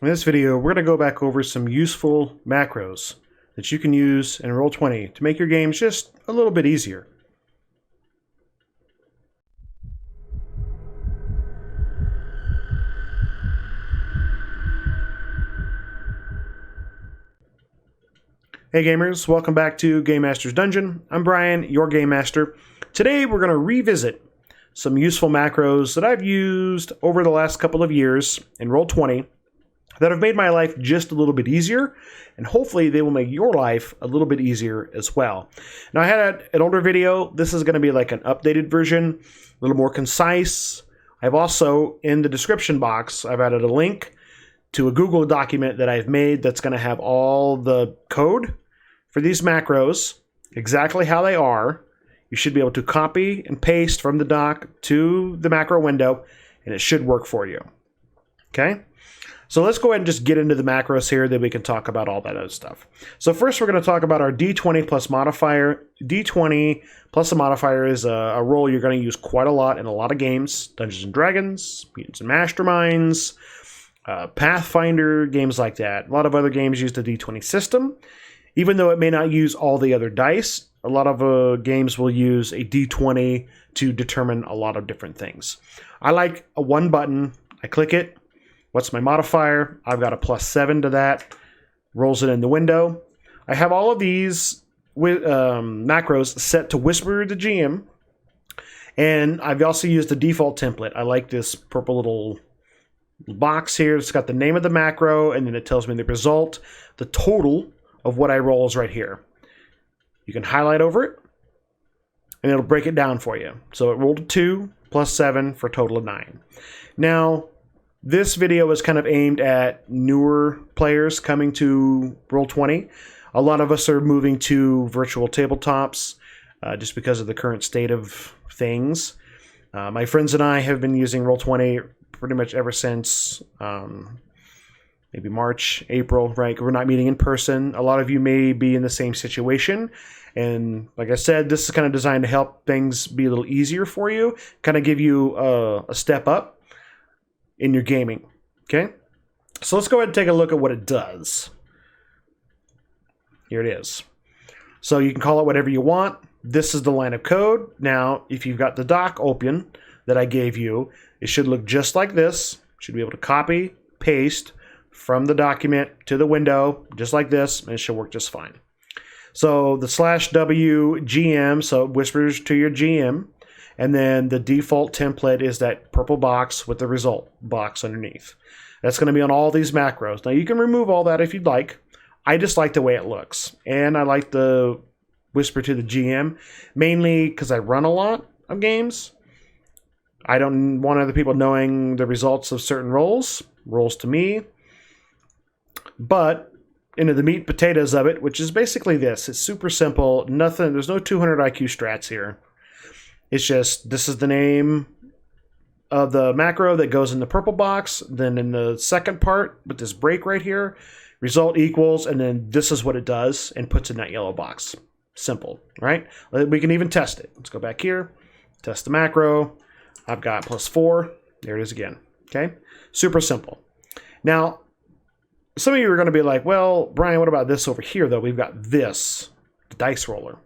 In this video, we're going to go back over some useful macros that you can use in Roll20 to make your games just a little bit easier. Hey gamers, welcome back to Game Master's Dungeon. I'm Brian, your Game Master. Today we're going to revisit some useful macros that I've used over the last couple of years in Roll20 that have made my life just a little bit easier, and hopefully they will make your life a little bit easier as well. Now, I had an older video. This is going to be like an updated version, a little more concise. I've also, in the description box, I've added a link to a Google document that I've made that's going to have all the code for these macros, exactly how they are. You should be able to copy and paste from the doc to the macro window, and it should work for you. Okay? So let's go ahead and just get into the macros here, then we can talk about all that other stuff. So first we're going to talk about our D20 plus modifier. D20 plus a modifier is a roll you're going to use quite a lot in a lot of games. Dungeons and Dragons, Mutants and Masterminds, Pathfinder, games like that. A lot of other games use the D20 system. Even though it may not use all the other dice, a lot of games will use a D20 to determine a lot of different things. I like a one button. I click it. What's my modifier? I've got a +7 to that. Rolls it in the window. I have all of these macros set to whisper the GM. And I've also used the default template. I like this purple little box here. It's got the name of the macro, and then it tells me the result. The total of what I roll is right here. You can highlight over it, and it'll break it down for you. So it rolled a 2 plus 7 for a total of 9. Now, this video is kind of aimed at newer players coming to Roll20. A lot of us are moving to virtual tabletops just because of the current state of things. My friends and I have been using Roll20 pretty much ever since maybe March, April, right? We're not meeting in person. A lot of you may be in the same situation. And like I said, this is kind of designed to help things be a little easier for you, kind of give you a step up in your gaming. Okay? So let's go ahead and take a look at what it does. Here it is. So you can call it whatever you want. This is the line of code. Now, if you've got the doc open that I gave you, it should look just like this. You should be able to copy, paste from the document to the window, just like this, and it should work just fine. So the /W GM, so it whispers to your GM, and then the default template is that purple box with the result box underneath. That's going to be on all these macros. Now you can remove all that if you'd like. I just like the way it looks, and I like the whisper to the GM, mainly because I run a lot of games. I don't want other people knowing the results of certain rolls to me. But into the meat and potatoes of it, which is basically this. It's super simple. Nothing. There's no 200 IQ strats here. It's just, this is the name of the macro that goes in the purple box. Then in the second part, with this break right here, result equals, and then this is what it does and puts in that yellow box. Simple, right? We can even test it. Let's go back here, test the macro. I've got +4. There it is again. Okay? Super simple. Now, some of you are going to be like, well, Brian, what about this over here, though? We've got this, the dice roller,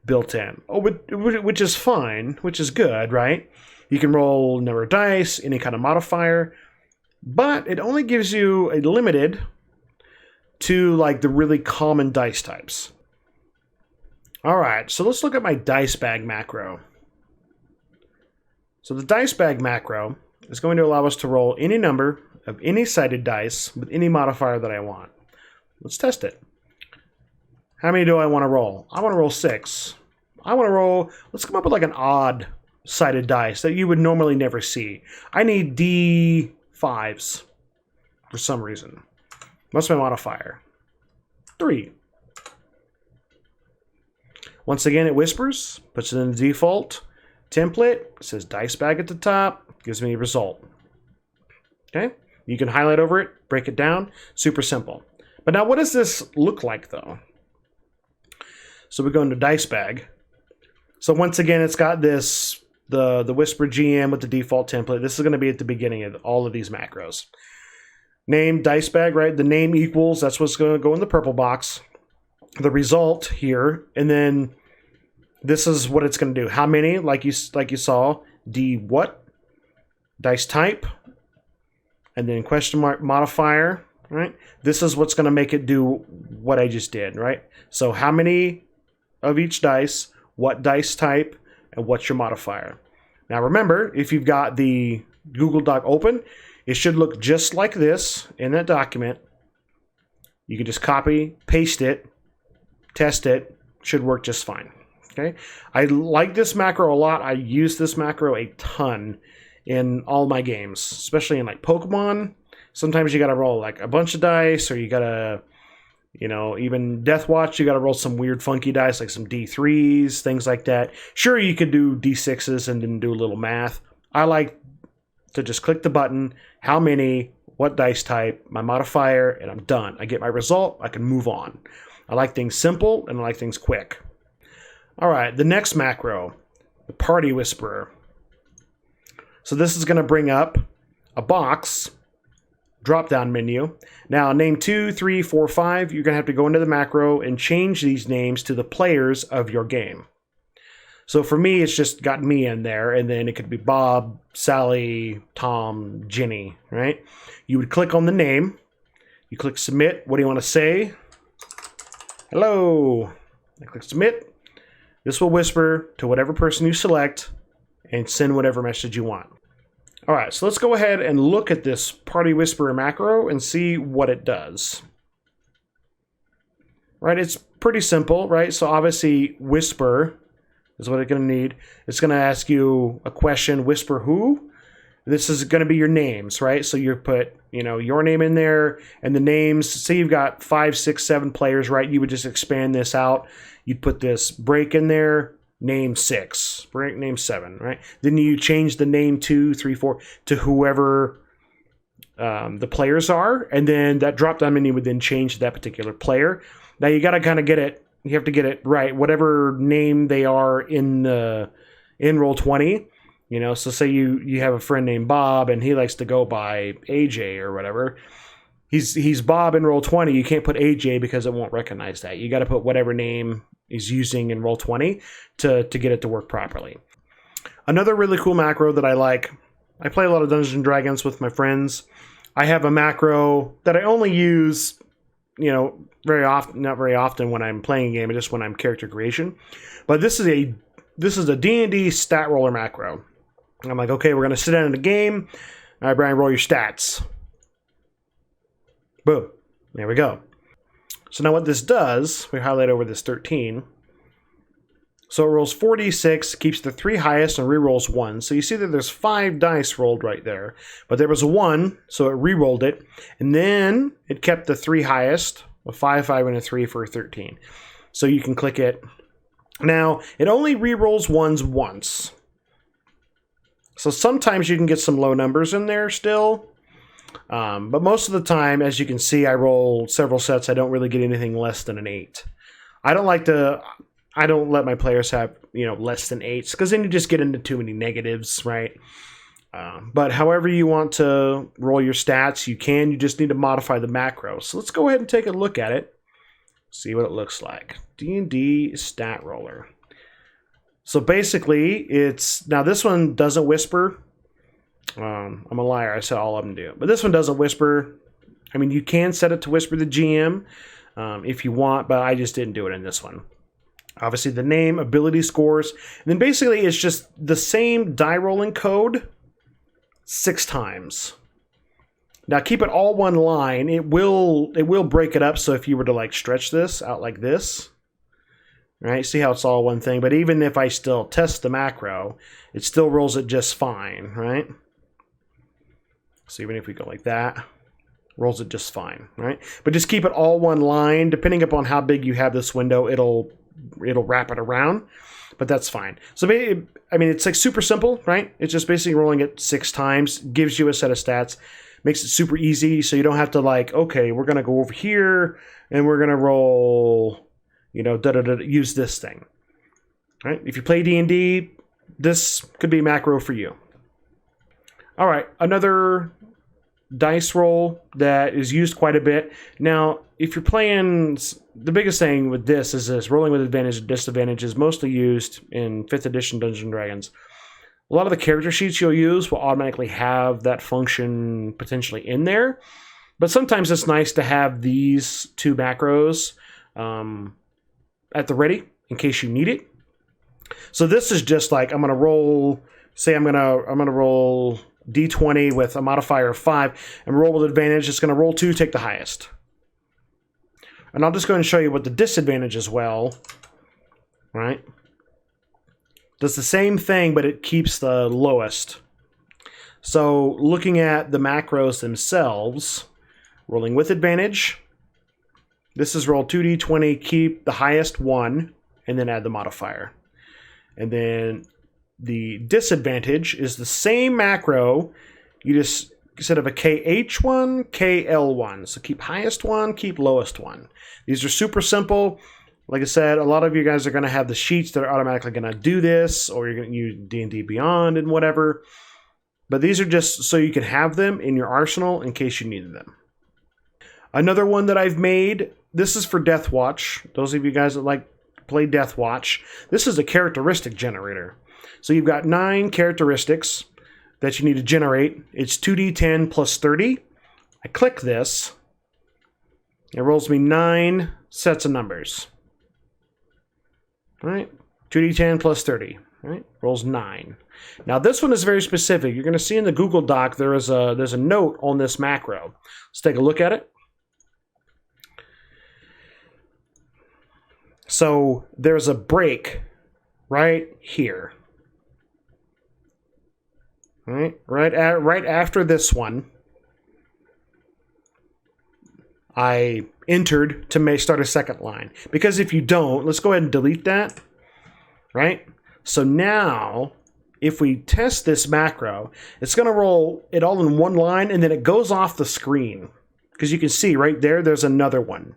built in. Oh, which is fine, which is good, right? You can roll number of dice, any kind of modifier, but it only gives you a limited to like the really common dice types. All right, so let's look at my dice bag macro. So the dice bag macro is going to allow us to roll any number of any sided dice with any modifier that I want. Let's test it. How many do I want to roll? I want to roll 6. I want to roll, let's come up with like an odd sided dice that you would normally never see. I need D5s for some reason. What's my modifier? 3. Once again, it whispers, puts it in the default template. It says dice bag at the top, gives me a result. Okay? You can highlight over it, break it down. Super simple. But now what does this look like, though? So we go into dice bag. So once again, it's got this, the Whisper GM with the default template. This is going to be at the beginning of all of these macros. Name, dice bag, right? The name equals, that's what's going to go in the purple box. The result here, and then this is what it's going to do. How many, like you saw, D what? Dice type, and then question mark modifier, right? This is what's going to make it do what I just did, right? So how many of each dice, what dice type, and what's your modifier. Now remember, if you've got the Google Doc open, it should look just like this in that document. You can just copy, paste it, test it, should work just fine. Okay, I like this macro a lot. I use this macro a ton in all my games, especially in like Pokemon. Sometimes you gotta roll like a bunch of dice, or you gotta, you know, even Death Watch, you gotta roll some weird funky dice, like some D3s, things like that. Sure, you could do D6s and then do a little math. I like to just click the button, how many, what dice type, my modifier, and I'm done. I get my result, I can move on. I like things simple, and I like things quick. All right, the next macro, the Party Whisperer. So this is going to bring up a box, drop-down menu. Now, name 2, 3, 4, 5, you're going to have to go into the macro and change these names to the players of your game. So for me, it's just got me in there, and then it could be Bob, Sally, Tom, Jenny, right? You would click on the name. You click Submit. What do you want to say? Hello. I click Submit. This will whisper to whatever person you select and send whatever message you want. All right, so let's go ahead and look at this Party Whisperer macro and see what it does. Right, it's pretty simple, right? So obviously, whisper is what it's going to need. It's going to ask you a question, whisper who? This is going to be your names, right? So you put, you know, your name in there and the names. Say you've got 5, 6, 7 players, right? You would just expand this out. You'd put this break in there, name 6, break name 7, right? Then you change the name 2, 3, 4 to whoever the players are, and then that drop-down menu would then change to that particular player. Now you got to kind of get it. You have to get it right. Whatever name they are in Roll20. You know, so say you have a friend named Bob and he likes to go by AJ or whatever. He's Bob in Roll20. You can't put AJ because it won't recognize that. You got to put whatever name he's using in Roll20 to get it to work properly. Another really cool macro that I like. I play a lot of Dungeons and Dragons with my friends. I have a macro that I only use, you know, very often, not very often when I'm playing a game, just when I'm character creation. But this is a D&D stat roller macro. I'm like, okay, we're going to sit down in a game. All right, Brian, roll your stats. Boom. There we go. So now what this does, we highlight over this 13. So it rolls 4d6, keeps the 3 highest, and re-rolls 1. So you see that there's 5 dice rolled right there. But there was a 1, so it re-rolled it. And then it kept the 3 highest, a 5, 5, and a 3 for a 13. So you can click it. Now, it only re-rolls 1s once. So sometimes you can get some low numbers in there still. But most of the time, as you can see, I roll several sets. I don't really get anything less than an 8. I don't let my players have, you know, less than 8s, because then you just get into too many negatives, right? But however you want to roll your stats, you can. You just need to modify the macro. So let's go ahead and take a look at it. See what it looks like. D&D stat roller. So basically, now this one doesn't whisper. I'm a liar. I said all of them do. But this one doesn't whisper. I mean, you can set it to whisper the GM if you want, but I just didn't do it in this one. Obviously, the name, ability scores. And then basically, it's just the same die rolling code 6 times. Now, keep it all one line. It will break it up, so if you were to like stretch this out like this, right? See how it's all one thing. But even if I still test the macro, it still rolls it just fine, right? So even if we go like that, rolls it just fine, right? But just keep it all one line. Depending upon how big you have this window, it'll wrap it around, but that's fine. So I mean, it's like super simple, right? It's just basically rolling it 6 times, gives you a set of stats, makes it super easy. So you don't have to like, okay, we're going to go over here and we're going to roll, you know, use this thing, right? If you play D&D, this could be macro for you. All right, another dice roll that is used quite a bit. Now, if you're playing, the biggest thing with this is this, rolling with advantage and disadvantage is mostly used in 5th edition Dungeons & Dragons. A lot of the character sheets you'll use will automatically have that function potentially in there. But sometimes it's nice to have these 2 macros at the ready in case you need it. So this is just like, I'm going to roll, say I'm going to roll D20 with a modifier of 5 and roll with advantage. It's going to roll 2, take the highest. And I'll just go and show you what the disadvantage as well, right? Does the same thing, but it keeps the lowest. So looking at the macros themselves, rolling with advantage, this is roll 2d20, keep the highest 1, and then add the modifier. And then the disadvantage is the same macro, you just, instead of a KH1, KL1. So keep highest 1, keep lowest 1. These are super simple. Like I said, a lot of you guys are going to have the sheets that are automatically going to do this, or you're going to use D&D Beyond and whatever. But these are just so you can have them in your arsenal in case you needed them. Another one that I've made, this is for Death Watch. Those of you guys that like to play Death Watch, this is a characteristic generator. So you've got 9 characteristics that you need to generate. It's 2d10 plus 30. I click this. It rolls me 9 sets of numbers. All right, 2d10 plus 30. All right, rolls 9. Now this one is very specific. You're going to see in the Google Doc there's a note on this macro. Let's take a look at it. So there's a break right here. All right, right after this one, I entered to start a second line. Because if you don't, let's go ahead and delete that. Right? So now, if we test this macro, it's going to roll it all in one line, and then it goes off the screen. Because you can see right there, there's another one.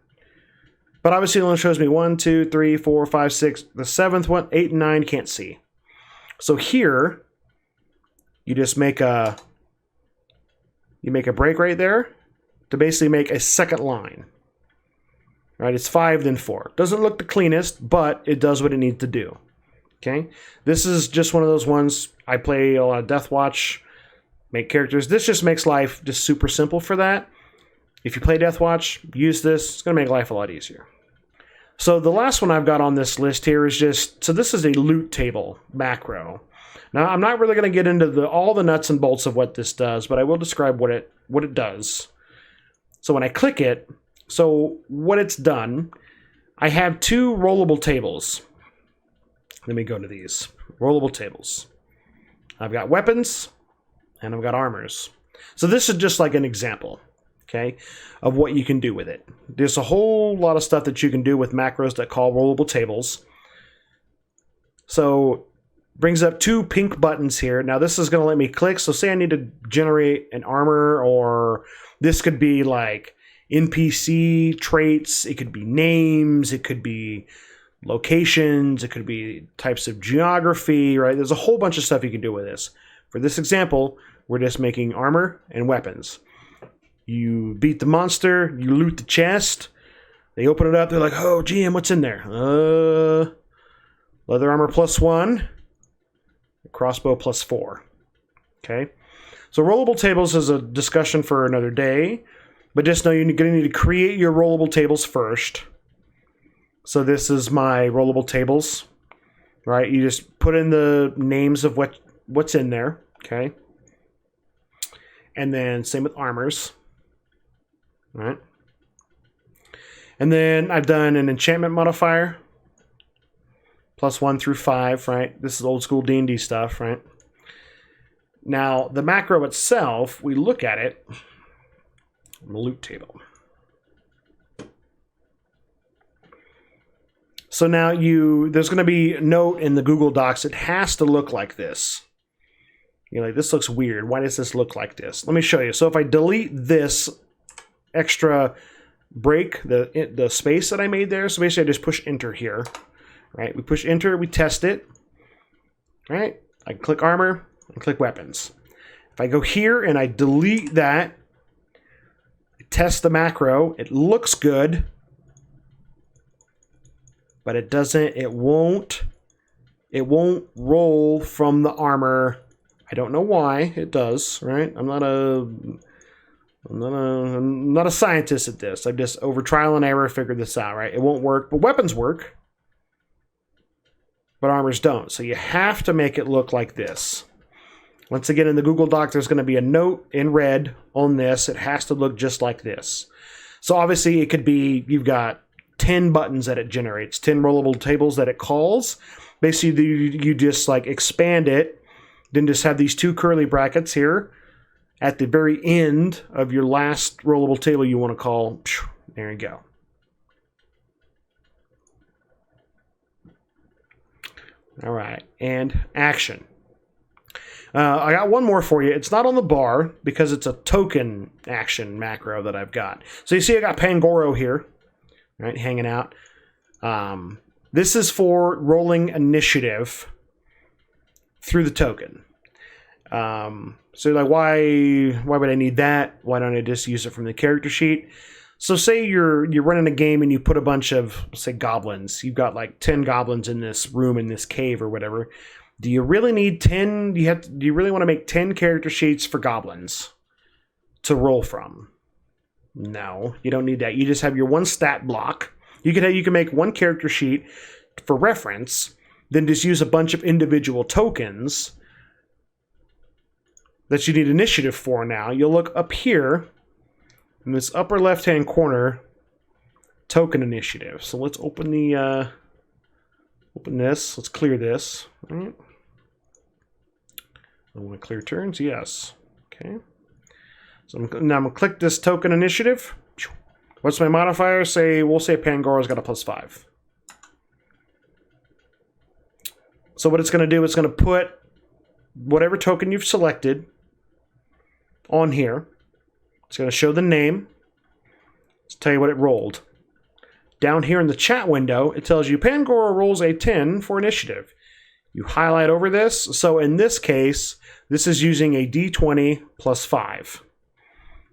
But obviously it only shows me 1, 2, 3, 4, 5, 6. The 7th one, 8 and 9, can't see. So here, you just make a break right there to basically make a second line. Right? It's 5, then 4. Doesn't look the cleanest, but it does what it needs to do. Okay? This is just one of those ones. I play a lot of Death Watch, make characters. This just makes life just super simple for that. If you play Death Watch, use this. It's going to make life a lot easier. So the last one I've got on this list here is just, so this is a loot table macro. Now, I'm not really going to get into all the nuts and bolts of what this does, but I will describe what it does. So when I click it, so what it's done, I have 2 rollable tables. Let me go to these. Rollable tables. I've got weapons, and I've got armors. So this is just like an example, okay, of what you can do with it. There's a whole lot of stuff that you can do with macros that call rollable tables. So brings up 2 pink buttons here. Now this is going to let me click. So say I need to generate an armor, or this could be like NPC traits. It could be names. It could be locations. It could be types of geography, right? There's a whole bunch of stuff you can do with this. For this example, we're just making armor and weapons. You beat the monster, you loot the chest, they open it up, they're like, oh, GM, what's in there? Leather armor +1, crossbow +4. Okay? So rollable tables is a discussion for another day, but just know you're going to need to create your rollable tables first. So this is my rollable tables, right? You just put in the names of what's in there, okay? And then same with armors. Right. And then I've done an enchantment modifier. +1 through 5, right? This is old school D&D stuff, right? Now, the macro itself, we look at it on the loot table. So now there's going to be a note in the Google Docs. It has to look like this. You're like, this looks weird. Why does this look like this? Let me show you. So if I delete this extra break, the space that I made there. So basically I just push enter here, right? We push enter, we test it, right? I click armor and click weapons. If I go here and I delete that, test the macro. It looks good, but it won't roll from the armor. I don't know why it does, right? I'm not a scientist at this. I've just, over trial and error, figured this out, right? It won't work, but weapons work, but armors don't. So you have to make it look like this. Once again, in the Google Doc, there's going to be a note in red on this. It has to look just like this. So obviously, it could be, you've got 10 buttons that it generates, 10 rollable tables that it calls. Basically, you just like expand it, then just have these two curly brackets here at the very end of your last rollable table you want to call. There you go. All right, and action. I got one more for you. It's not on the bar because it's a token action macro that I've got. So you see I got Pangoro here, right, hanging out. This is for rolling initiative through the token. So like, why would I need that? Why don't I just use it from the character sheet? So say you're running a game and you put a bunch of, say, goblins. You've got like 10 goblins in this room, in this cave or whatever. Do you really need 10? Do you really want to make 10 character sheets for goblins to roll from? No, you don't need that. You just have your one stat block. You can make one character sheet for reference, then just use a bunch of individual tokens that you need initiative for now. You'll look up here in this upper left-hand corner, token initiative. So let's open the open this. Let's clear this. All right. I want to clear turns. Yes. Okay. So now I'm gonna click this token initiative. What's my modifier? We'll say Pangoro's got a +5. So what it's going to do, it's going to put whatever token you've selected on here. It's going to show the name. Let's tell you what it rolled. Down here in the chat window, it tells you Pangoro rolls a 10 for initiative. You highlight over this. So in this case, this is using a D20 +5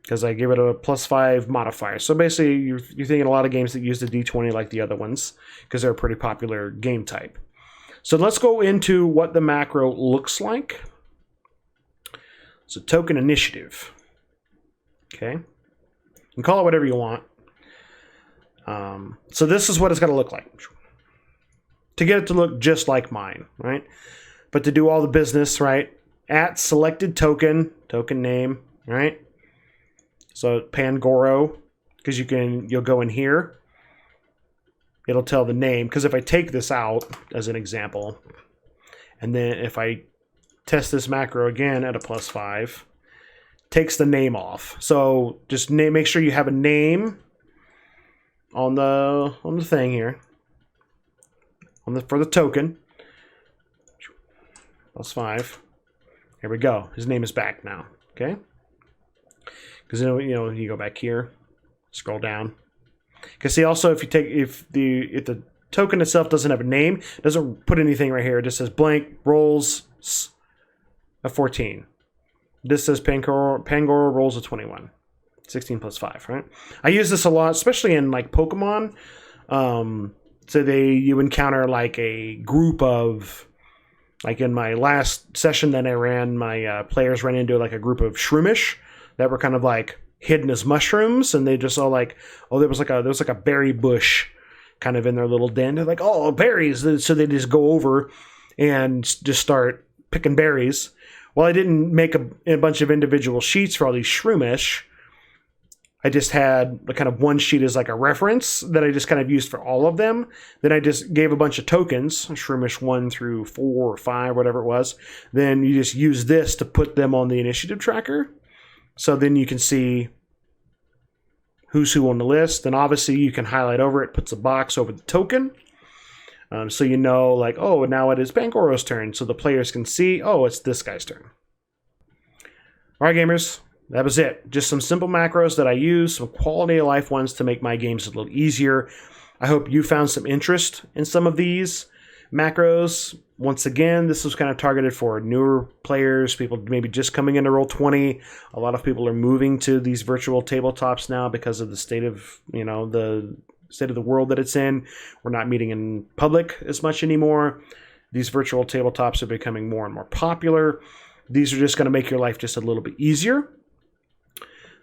because I give it a +5 modifier. So basically, you're thinking a lot of games that use the D20 like the other ones because they're a pretty popular game type. So let's go into what the macro looks like. So token initiative. Okay. You can call it whatever you want. So this is what it's going to look like. To get it to look just like mine, right? But to do all the business, right? At selected token name, right? So Pangoro, because you'll go in here. It'll tell the name, because if I take this out as an example, and then if I test this macro again at a +5, takes the name off. So just make sure you have a name on the thing here, for the token. +5. Here we go. His name is back now. Okay. Because you go back here, scroll down. Because see, also if the token itself doesn't have a name, it doesn't put anything right here. It just says blank rolls a 14. This says Pangoro rolls a 21. 16 +5, right? I use this a lot, especially in like Pokemon. So you encounter like a group of, like in my last session that I ran, my players ran into like a group of Shroomish that were kind of like hidden as mushrooms, and they just all like, oh, there was like a berry bush kind of in their little den. They're like, oh, berries. So they just go over and just start picking berries. Well, I didn't make a bunch of individual sheets for all these Shroomish. I just had kind of one sheet as like a reference that I just kind of used for all of them. Then I just gave a bunch of tokens, Shroomish 1 through 4 or 5, whatever it was. Then you just use this to put them on the initiative tracker. So then you can see who's who on the list. And obviously you can highlight over it, puts a box over the token. So you know, like, oh, now it is Pangoro's turn. So the players can see, oh, it's this guy's turn. All right, gamers. That was it. Just some simple macros that I use, some quality of life ones to make my games a little easier. I hope you found some interest in some of these macros. Once again, this was kind of targeted for newer players, people maybe just coming into Roll20. A lot of people are moving to these virtual tabletops now because of the state of, the state of the world that it's in. We're not meeting in public as much anymore. These virtual tabletops are becoming more and more popular. These are just going to make your life just a little bit easier.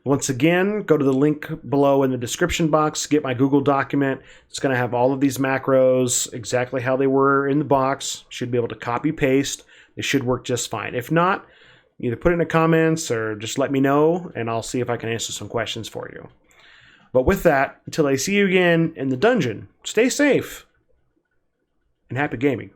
Once again, go to the link below in the description box, get my Google document. It's going to have all of these macros, exactly how they were in the box. Should be able to copy paste. They should work just fine. If not, either put it in the comments or just let me know, and I'll see if I can answer some questions for you. But with that, until I see you again in the dungeon, stay safe and happy gaming.